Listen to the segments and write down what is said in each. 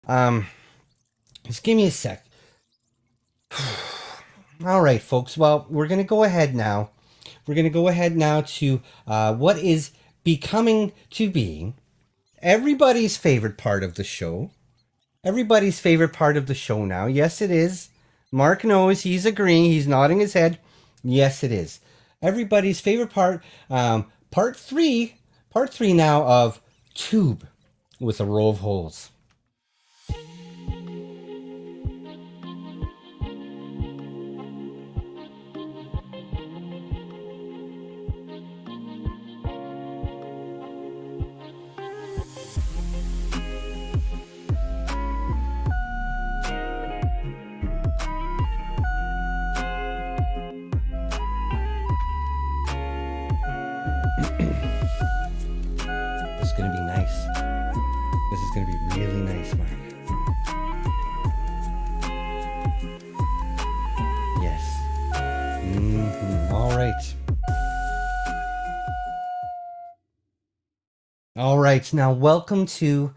Um, just give me a sec. All right, folks. Well, we're going to go ahead now. We're going to go ahead now to what is becoming to be everybody's favorite part of the show. Everybody's favorite part of the show now. Yes, it is. Mark knows. He's agreeing. He's nodding his head. Yes, it is. Everybody's favorite part. Part three. Part three now of Tube with a row of holes. This is going to be nice. This is going to be really nice, Mark. Yes. All right. All right. Now, welcome to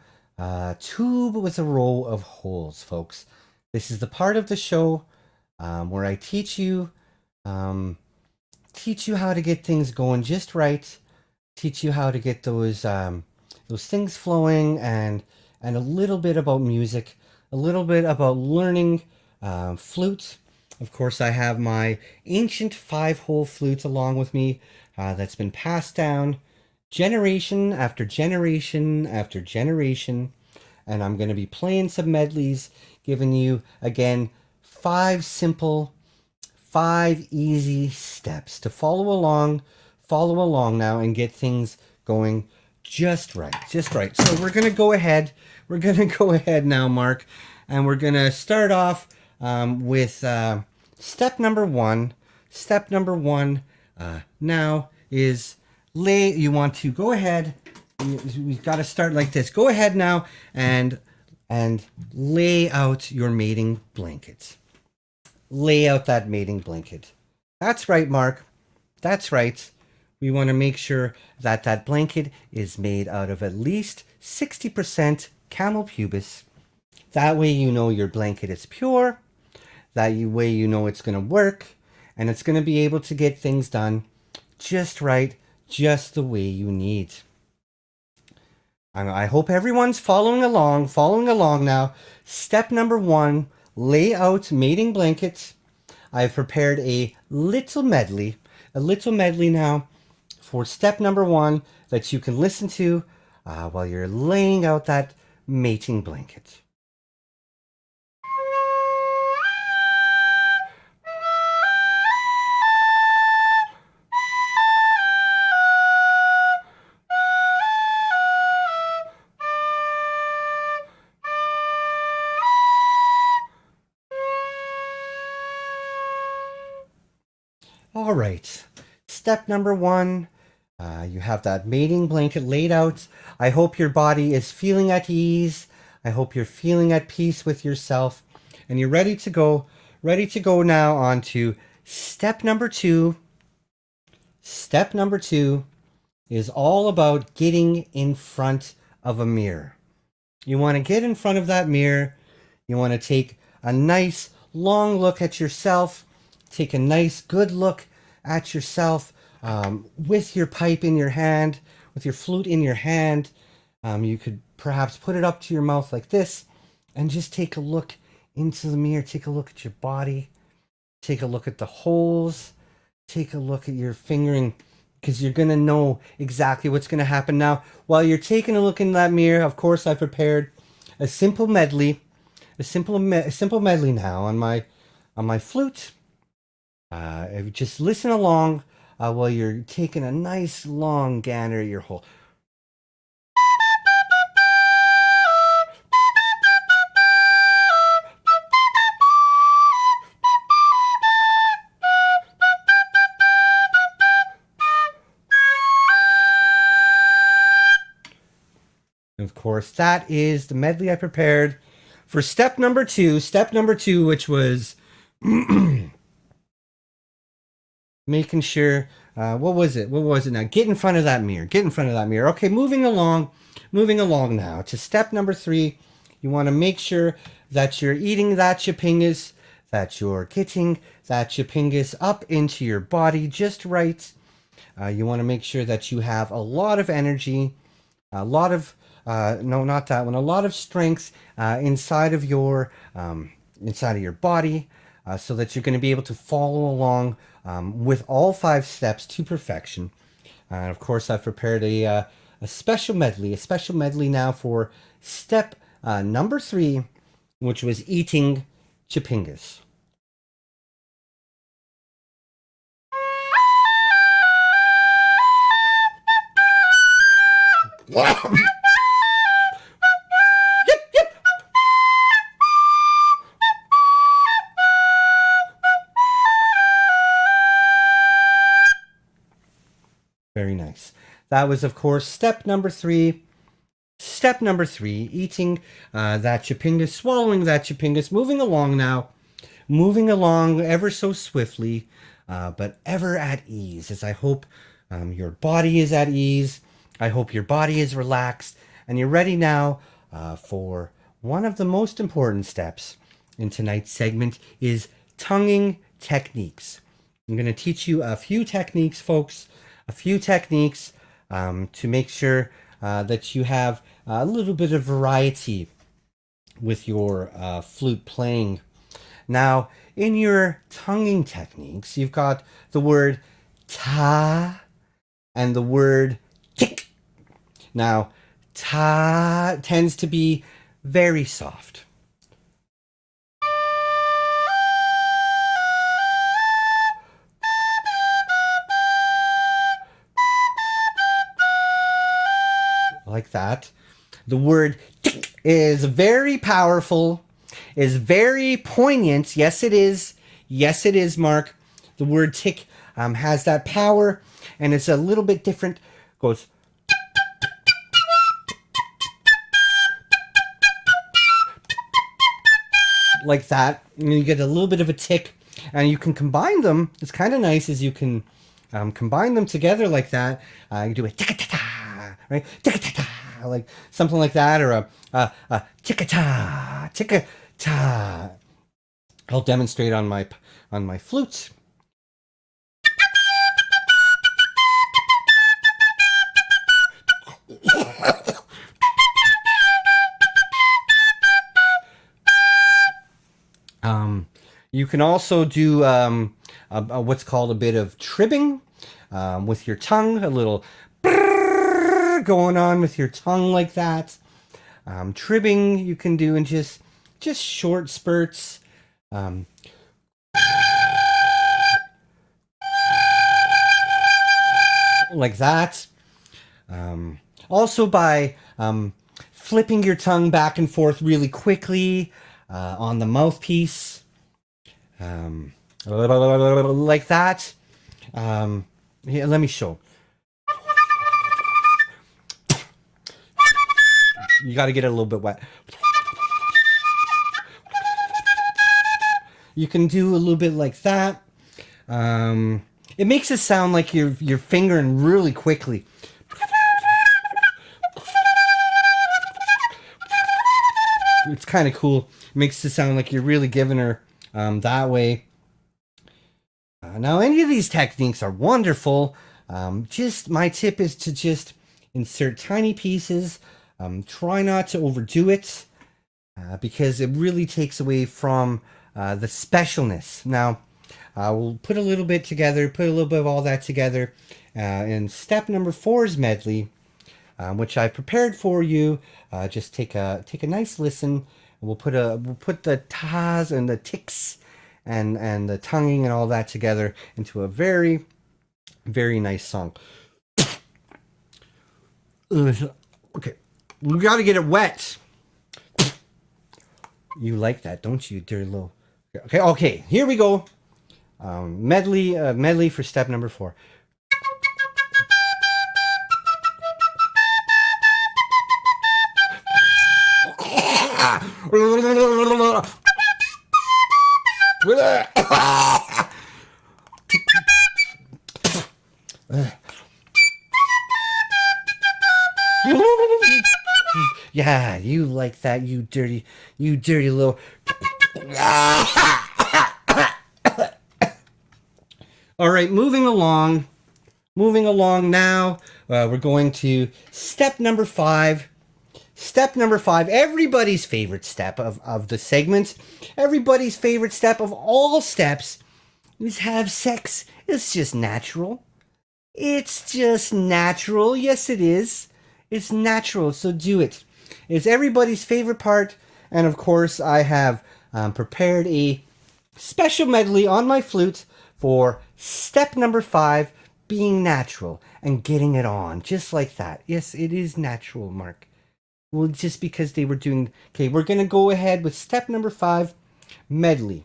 Tube with a Row of Holes, folks. This is the part of the show where I teach you how to get things going just right, teach you how to get those things flowing, and a little bit about music, a little bit about learning flute. Of course, I have my ancient 5-hole flute along with me that's been passed down generation after generation after generation. And I'm going to be playing some medleys, giving you, again, 5 easy steps to follow along now and get things going just right. So we're gonna go ahead. We're gonna go ahead now, Mark, and we're gonna start off with step number one. Step number one now is lay. You want to go ahead. We've got to start like this. Go ahead now and lay out your mating blanket. Lay out that mating blanket. That's right, Mark. That's right. We want to make sure that that blanket is made out of at least 60% camel pubis. That way you know your blanket is pure. That way you know it's going to work. And it's going to be able to get things done just right, just the way you need. I hope everyone's following along now. Step number one, lay out mating blankets. I've prepared a little medley now for step number one that you can listen to while you're laying out that mating blanket. All right, step number one, you have that mating blanket laid out. I hope your body is feeling at ease. I hope you're feeling at peace with yourself, and you're ready to go. Ready to go now on to step number two. Step number two is all about getting in front of a mirror. You want to get in front of that mirror. You want to take a nice long look at yourself. Take a nice good look at yourself with your pipe in your hand, with your flute in your hand. You could perhaps put it up to your mouth like this and just take a look into the mirror. Take a look at your body. Take a look at the holes. Take a look at your fingering, because you're going to know exactly what's going to happen. Now, while you're taking a look in that mirror, of course, I prepared a simple medley. A simple medley now on my flute. Just listen along while you're taking a nice long gander at your hole. And of course, that is the medley I prepared for step number two. Step number two, which was making sure, what was it now? Get in front of that mirror. Okay, moving along now to step number three. You want to make sure that you're eating that chipingus, that you're getting that chipingus up into your body just right. You want to make sure that you have a lot of energy, a lot of no, not that one. A lot of strength inside of your body, so that you're going to be able to follow along with all 5 steps to perfection. And of course, I've prepared a special medley now for step number 3, which was eating chipingus. Very nice. That was, of course, step number 3. Step number 3, eating that chipingus, swallowing that chipingus, moving along now. Moving along ever so swiftly, but ever at ease, as I hope your body is at ease. I hope your body is relaxed, and you're ready now for one of the most important steps in tonight's segment is tonguing techniques. I'm going to teach you a few techniques, folks, a few techniques to make sure that you have a little bit of variety with your flute playing. Now, in your tonguing techniques, you've got the word ta and the word tick. Now, ta tends to be very soft. Like that. The word tick is very powerful, is very poignant. Yes, it is. Yes, it is, Mark. The word tick has that power, and it's a little bit different. Goes like that, and you get a little bit of a tick, and you can combine them. It's kind of nice as you can combine them together like that. You do a tick-a-ta-ta, right? Tick-a-ta-ta, like something like that, or a tick-a-ta, tick-a-ta. I'll demonstrate on my flute. You can also do what's called a bit of tribbing with your tongue, a little going on with your tongue like that. Tribbing you can do in just short spurts. Like that. Also by flipping your tongue back and forth really quickly on the mouthpiece. Like that. Here, let me show. You got to get it a little bit wet. You can do a little bit like that. It makes it sound like you're fingering really quickly. It's kind of cool. It makes it sound like you're really giving her that way. Now, any of these techniques are wonderful. Just my tip is to just insert tiny pieces. Try not to overdo it because it really takes away from the specialness. Now, we'll put a little bit together, put a little bit of all that together in step number 4's medley, which I prepared for you. Just take a nice listen. We'll put the tas and the ticks and the tonguing and all that together into a very, very nice song. Okay, we got to get it wet. You like that, don't you, dear little? Okay, here we go. Medley for step number 4. Yeah, you like that, you dirty little. All right, moving along. Moving along now. We're going to step number 5. Step number 5, everybody's favorite step of the segment, everybody's favorite step of all steps is have sex. It's just natural. It's just natural. Yes, it is. It's natural, so do it. It's everybody's favorite part. And of course, I have prepared a special medley on my flute for step number 5, being natural and getting it on, just like that. Yes, it is natural, Mark. Well, just because they were doing. Okay, we're going to go ahead with step number 5, medley.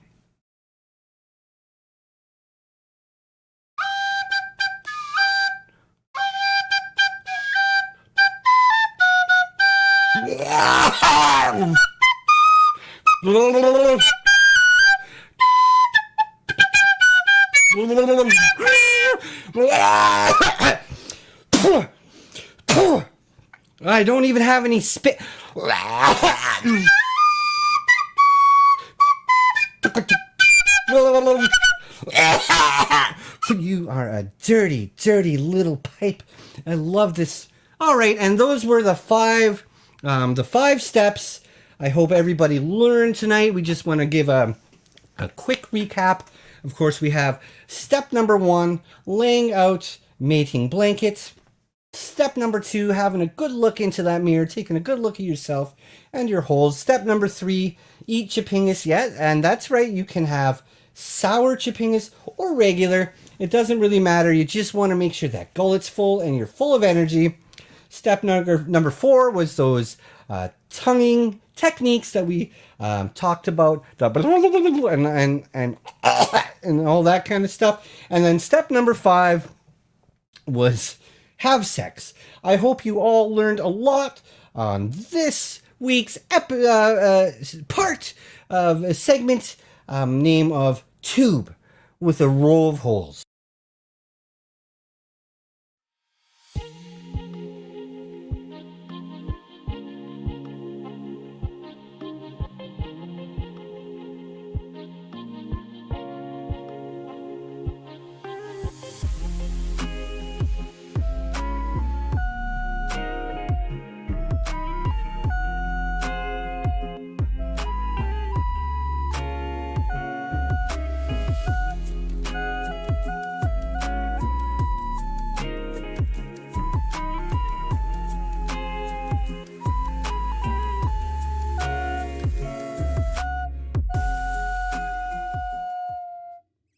I don't even have any spit. You are a dirty, dirty little pipe. I love this. All right, and those were the 5 steps. I hope everybody learned tonight. We just want to give a quick recap. Of course, we have step number 1, laying out mating blankets. Step number 2, having a good look into that mirror, taking a good look at yourself and your holes. Step number 3, eat chipingus. Yeah, and that's right, you can have sour chipingus or regular. It doesn't really matter. You just want to make sure that gullet's full and you're full of energy. Step number 4 was those tonguing techniques that we talked about, and all that kind of stuff. And then step number 5 was have sex. I hope you all learned a lot on this week's part of a segment name of Tube with a row of holes.